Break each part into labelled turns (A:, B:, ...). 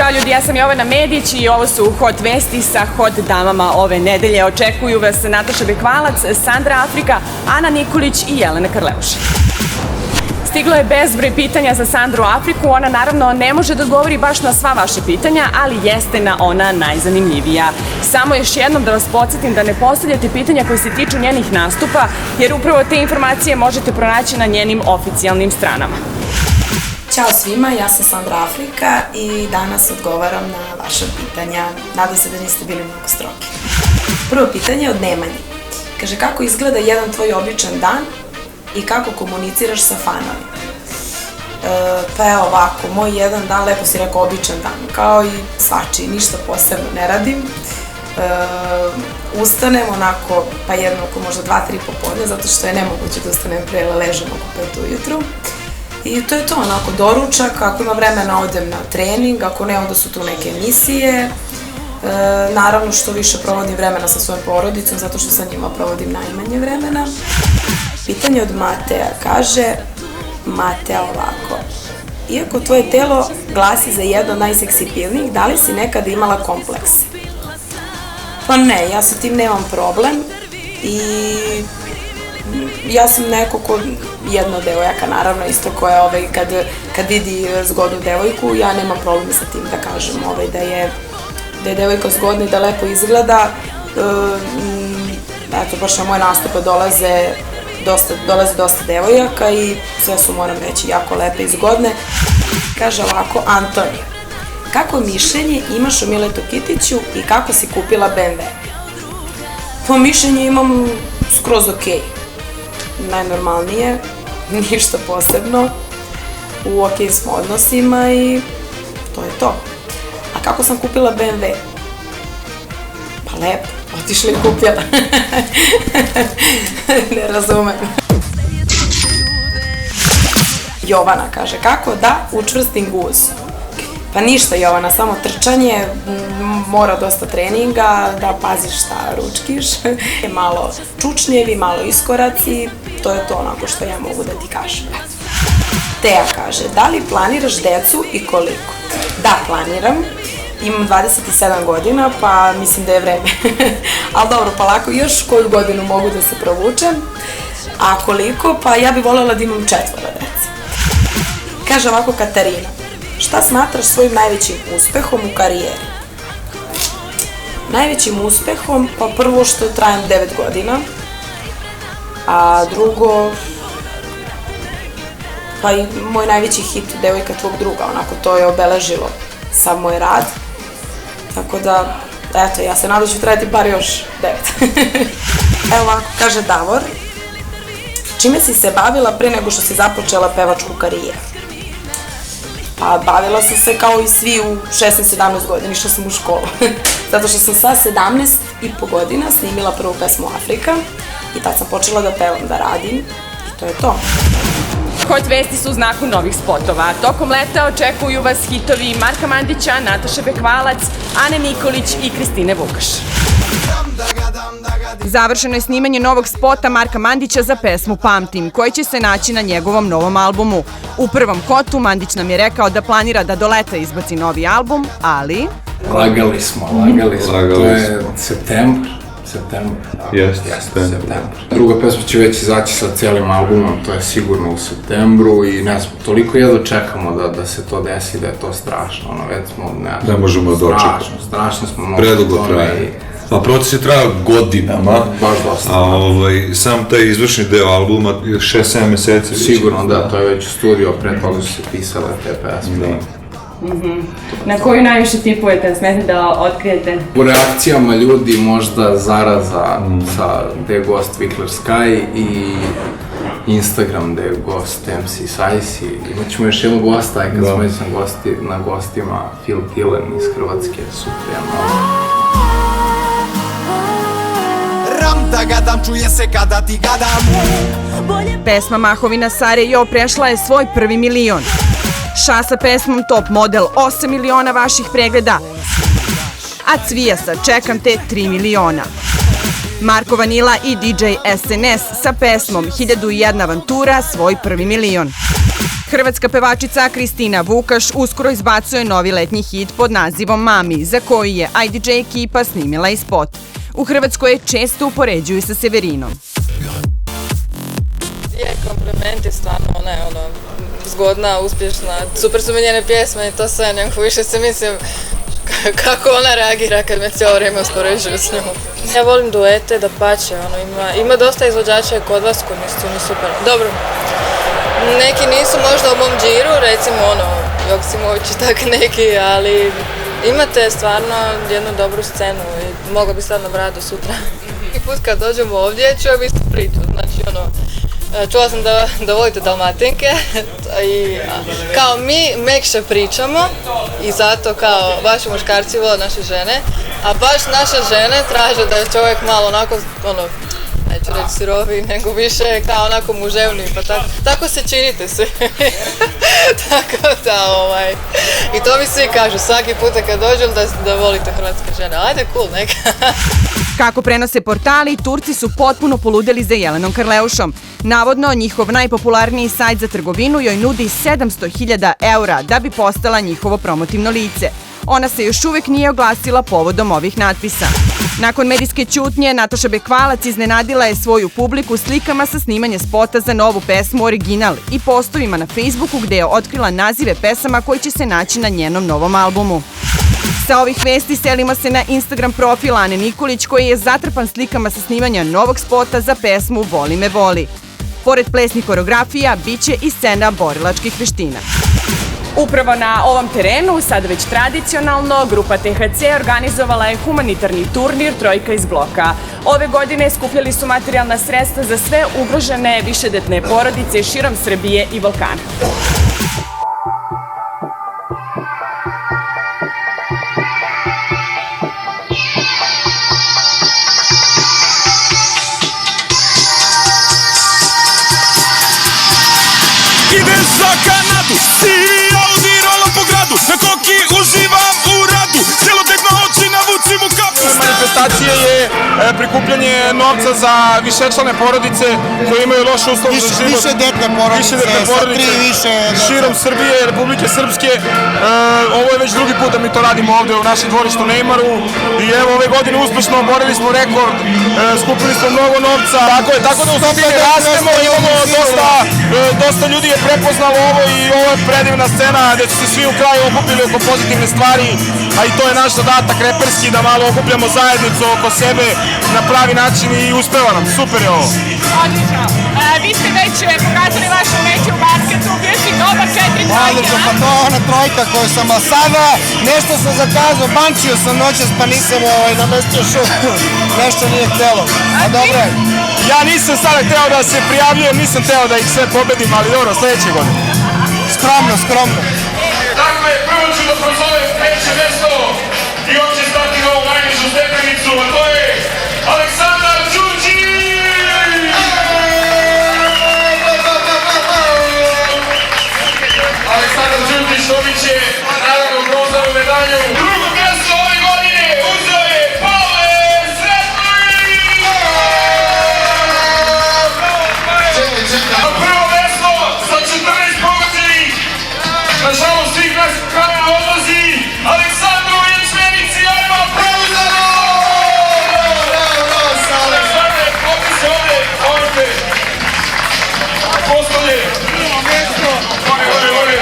A: Ćao ljudi, ja sam Jovana Medić i ovo su Hot vesti sa hot damama ove nedelje. Očekuju vas Nataša Bekvalac, Sandra Afrika, Ana Nikolić i Jelena Karleuša. Stiglo je bezbroj pitanja za Sandru Afriku. Ona naravno ne može da odgovori baš na sva vaša pitanja, ali jeste na ona najzanimljivija. Samo još jednom da vas podsjetim da ne postavljate pitanja koje se tiču njenih nastupa, jer upravo te informacije možete pronaći na njenim oficijalnim stranama.
B: Ćao svima, ja sam Sandra Afrika i danas odgovaram na vaša pitanja. Nadam se da niste bili mnogo strogi. Prvo pitanje je od Nemanje. Kaže, kako izgleda jedan tvoj običan dan i kako komuniciraš sa fanovima? Pa evo ovako, moj jedan dan, lepo si rekao, običan dan, kao i svačiji, ništa posebno ne radim. Ustanem onako, pa jedno oko možda 2-3 popodne, zato što je nemoguće da ustanem pre, ležem oko 5 ujutru. I to je to, onako, doručak, ako ima vremena odem na trening, ako ne, onda su tu neke emisije. Naravno što više provodim vremena sa svojom porodicom, zato što sa njima provodim najmanje vremena. Pitanje od Mateja, kaže Mateja ovako. Iako tvoje telo glasi za jedno od najseksipilnijih, da li si nekada imala komplekse? Pa ne, ja sa tim nemam problem i ja sam neko ko jedna devojaka, naravno, isto koja kad vidi zgodnu devojku, ja nemam problem sa tim da kažem da je devojka zgodna i da lepo izgleda. Eto, baš na moje nastupe dolaze dosta devojaka i sve su, moram reći, jako lepe i zgodne. Kaže ovako, Antonija, kako mišljenje imaš o Miletu Kitiću i kako si kupila BMW? Po mišljenju imam skroz okej. Najnormalnije, ništa posebno, u okej smo odnosima i to je to. A kako sam kupila BMW? Pa lepo, otišla i kupila. Ne razumem. Jovana kaže, kako da učvrstim guz? Pa ništa, Jovana, samo trčanje, mora dosta treninga, da paziš šta ručkiš, malo čučnjevi, malo iskoraci, to je to onako što ja mogu da ti kažem. Teja kaže, da li planiraš decu i koliko? Da, planiram, imam 27 godina, pa mislim da je vreme. Ali dobro, pa lako, još koju godinu mogu da se provučem, a koliko? Pa ja bih voljela da imam 4 dece. Kaže ovako Katarina, šta smatraš svojim najvećim uspehom u karijeri? Najvećim uspehom, pa prvo što trajem 9 godina, a drugo, pa i moj najveći hit, Devojka tvog druga, onako to je obeležilo sav moj rad, tako da, eto, ja se nadam da ću trajati bar još 9. Evo ovako, kaže Davor, čime si se bavila pre nego što si započela pevačku karijeru? Pa bavila sam se kao i svi u 16-17 godina, išla sam u školu. Zato što sam sa 17,5 godina snimila prvu pesmu Afrika i tad sam počela da pevam, da radim i to je to.
A: Hot vesti su u znaku novih spotova. Tokom leta očekuju vas hitovi Marka Mandića, Nataše Bekvalac, Ane Nikolić i Kristine Vukaš. Završeno je snimanje novog spota Marka Mandića za pesmu Pamtim, koji će se naći na njegovom novom albumu. U prvom hotu Mandić nam je rekao da planira da do leta izbaci novi album, ali...
C: Lagali smo, to je septembar.
D: Jeste, septembar.
C: Druga pesma će već izaći sa cijelim albumom, to je sigurno u septembru i ne znam, toliko jedno čekamo da se to desi, da je to strašno, već smo,
D: ne možemo da očekamo.
C: Strašno smo
D: predugo traje. A proces je trajao godinama,
C: baš dosta.
D: A sam taj izvršni deo albuma, 6-7 meseci.
C: Sigurno da, to je već u studiju, pre toga su se pisale te pesme.
A: Na koju najviše tipujete, smete da otkrijete?
C: U reakcijama ljudi možda Zaraza sa gde je gost Vikler Sky i Instagram gde je gost MC Sajsi. Imaćemo još jednog gosta, aj kad smo već na gostima, Phil Tillen iz Hrvatske, super je.
E: Da gadam, čuje se kada ti gadam.
A: Pesma Mahovina Sarajevo prešla je svoj prvi milion. Ša sa pesmom Top Model 8 miliona vaših pregleda, a Cvija sa Čekam te 3 miliona. Marko Vanila i DJ SNS sa pesmom 1001 avantura svoj prvi milion. Hrvatska pevačica Kristina Vukaš uskoro izbacuje novi letnji hit pod nazivom Mami, za koji je IDJ ekipa snimila i spot. U Hrvatskoj je često upoređuju sa Severinom.
F: Kompliment je stvarno, ona je zgodna, uspješna, super su mi njene pjesme i to sve, nekako više se mislim kako ona reagira kad me cijelo vrijeme uspoređuju s njom. Ja volim duete, da pače, ima dosta izvođača kod vas koji mi su super. Dobro, neki nisu možda u mom džiru, recimo Joksimović i tak neki, ali imate stvarno jednu dobru scenu i mogla bi stvarno brati do sutra. I put kad dođemo ovdje čujem istu priču, znači čula sam da volite Dalmatinke i kao mi mekše pričamo i zato kao vaši muškarci vole naše žene, a baš naše žene traže da je čovjek malo onako, neću reći sirovi, nego više kao onako muževni, pa tako se činite svi. Tako da, i to mi svi kažu svaki puta kad dođem da volite hrvatske žene, ajde cool neka.
A: Kako prenose portali, Turci su potpuno poludeli za Jelenom Karleušom. Navodno, njihov najpopularniji sajt za trgovinu joj nudi 700.000 eura da bi postala njihovo promotivno lice. Ona se još uvek nije oglasila povodom ovih natpisa. Nakon medijske ćutnje, Nataša Bekvalac iznenadila je svoju publiku slikama sa snimanja spota za novu pesmu Original i postovima na Facebooku gde je otkrila nazive pesama koji će se naći na njenom novom albumu. Sa ovih vesti selimo se na Instagram profil Ane Nikolić koji je zatrpan slikama sa snimanja novog spota za pesmu Voli me voli. Pored plesnih koreografija, bit će i scena borilačkih veština. Upravo na ovom terenu, sad već tradicionalno, grupa THC organizovala je humanitarni turnir Trojka iz bloka. Ove godine skupljali su materijalna sredstva za sve ugrožene višedetne porodice širom Srbije i Balkana.
E: Idem za Kanadu, sivi Audi rolom po gradu, na koki uživam u radu, cjelodnevno oči navucim u kapu.
G: Manifestacije je prikupljanje novca za višečlane porodice koje imaju loše uslove za život.
H: Višedetne porodice, sa 3 više dece.
G: Širom Srbije, Republike Srpske. Ovo je već drugi put da mi to radimo ovde u našem dvorištu Neymaru. I evo ove godine uspešno oborili smo rekord, skupili smo mnogo novca. Tako da u Srbiji rastemo, imamo dosta ljudi je prepoznalo ovo i ovo je predivna scena gde su se svi u kraju okupili oko pozitivne stvari, a i to je naš zadatak reperski da malo okupljamo zajednicu oko sebe na pravi način i uspeva nam. Super je ovo.
A: Odlično. Vi ste već pokazali vaše umeće u basketu, bio si dobar 4 trojke.
H: Odlično, pa to je ona trojka koju sam, a sada nešto sam zakazao, bančio sam noćas pa nisam namestio šut, nešto nije htjelo, a dobro je.
G: Ja nisam sada hteo da se prijavljujem, nisam hteo da ih sve pobedim, ali dobro, sledeće godine.
H: Skromno.
G: Dakle, prvo ću da prozovem treće mesto i on će stati na ovu najnižu stepenicu, a to je Aleksandar Đurđić! Aleksandar Đurđić dobit će naravno bronzanu medalju. Drugo mjesto ove godine uzeo je Pavle Sretnović! Na prvo mjesto sa 14 pogođenih, nažalost svih nas kraja odlazi Aleksandru Ječmenici, ajmo aplauzano! Aleksandre, popri se ovdje, postolje. Gore.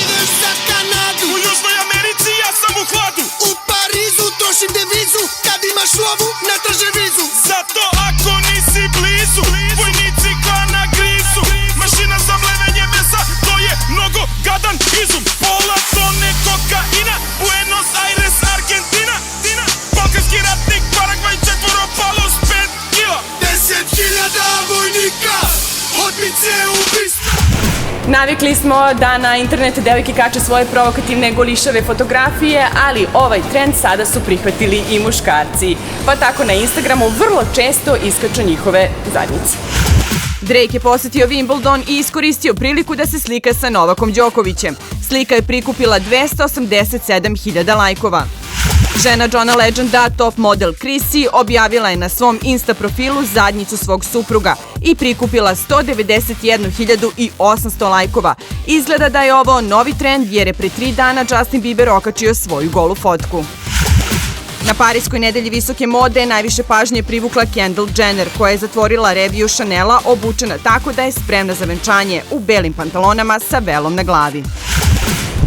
E: Idem za Kanadu, u Južnoj Americi ja sam u hladu, u Parizu trošim devizu, kad imaš lovu ne traže vizu. Zato ako nisi blizu, vojnici klana grizu, mašina za mlevenje mesa, to je mnogo gadan izum. Pola tone kokaina, Buenos Aires, Argentina, balkanski ratnik, Paragvaj, 4 palo s 5 kila. 10.000 vojnika, odbice ubistva.
A: Navikli smo da na internet devojke kače svoje provokativne golišave fotografije, ali ovaj trend sada su prihvatili i muškarci. Pa tako na Instagramu vrlo često iskaču njihove zadnjice. Drake je posetio Wimbledon i iskoristio priliku da se slika sa Novakom Đokovićem. Slika je prikupila 287.000 lajkova. Žena Johna Legenda, top model Chrissy, objavila je na svom Insta profilu zadnjicu svog supruga i prikupila 191.800 lajkova. Izgleda da je ovo novi trend jer je pre 3 dana Justin Bieber okačio svoju golu fotku. Na Pariskoj nedelji visoke mode najviše pažnje je privukla Kendall Jenner, koja je zatvorila reviju Chanela obučena tako da je spremna za venčanje u belim pantalonama sa velom na glavi.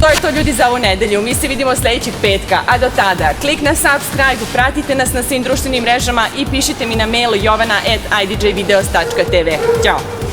A: To je to, ljudi, za ovu nedelju. Mi se vidimo sledećeg petka, a do tada klik na subscribe, pratite nas na svim društvenim mrežama i pišite mi na mail jovana@idjvideos.tv. Ćao!